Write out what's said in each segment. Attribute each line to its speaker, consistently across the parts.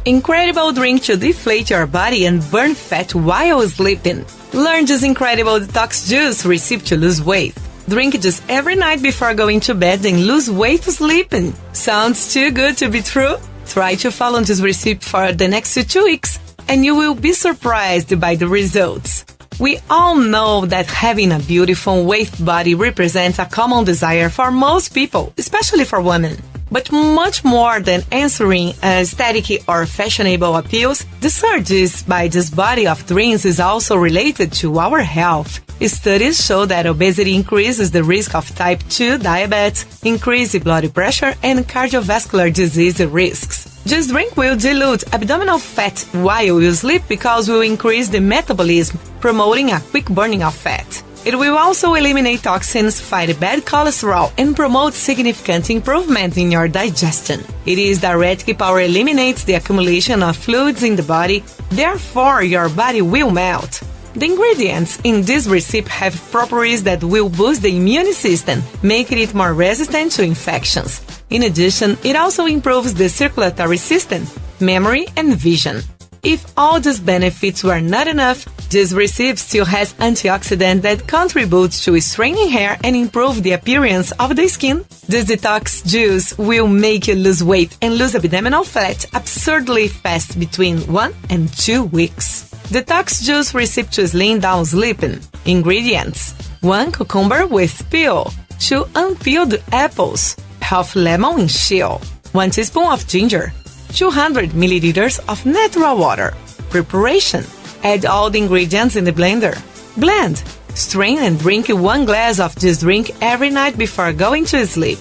Speaker 1: Incredible drink to deflate your body and burn fat while sleeping. Learn this incredible detox juice recipe to lose weight. Drink just every night before going to bed and lose weight sleeping. Sounds too good to be true? Try to follow this recipe for the next 2 weeks and you will be surprised by the results. We all know that having a beautiful waist body represents a common desire for most people, especially for women. But much more than answering aesthetic or fashionable appeals, the surge by this body of dreams is also related to our health. Studies show that obesity increases the risk of type 2 diabetes, increased blood pressure, and cardiovascular disease risks. This drink will dilute abdominal fat while you sleep because it will increase the metabolism, promoting a quick burning of fat. It will also eliminate toxins, fight bad cholesterol, and promote significant improvement in your digestion. Its diuretic power eliminates the accumulation of fluids in the body, therefore your body will melt. The ingredients in this recipe have properties that will boost the immune system, making it more resistant to infections. In addition, it also improves the circulatory system, memory, and vision. If all these benefits were not enough, this recipe still has antioxidants that contribute to strengthening hair and improve the appearance of the skin. This detox juice will make you lose weight and lose abdominal fat absurdly fast between 1 and 2 weeks. Detox juice recipe to slim down sleeping. Ingredients: 1 cucumber with peel, 2 unpeeled apples, half lemon in shell, 1 teaspoon of ginger, 200 milliliters of natural water. Preparation: add all the ingredients in the blender. Blend, strain and drink 1 glass of this drink every night before going to sleep.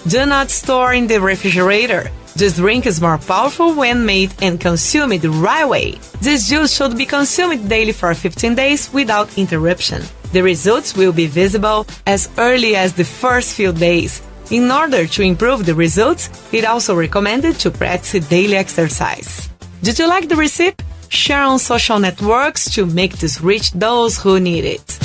Speaker 1: Do not store in the refrigerator. This drink is more powerful when made and consumed right away. This juice should be consumed daily for 15 days without interruption. The results will be visible as early as the first few days. In order to improve the results, it also recommended to practice daily exercise. Did you like the recipe? Share on social networks to make this reach those who need it.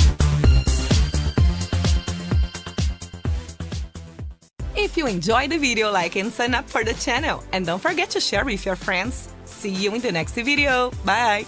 Speaker 1: If you enjoyed the video, like and sign up for the channel. And don't forget to share with your friends. See you in the next video. Bye!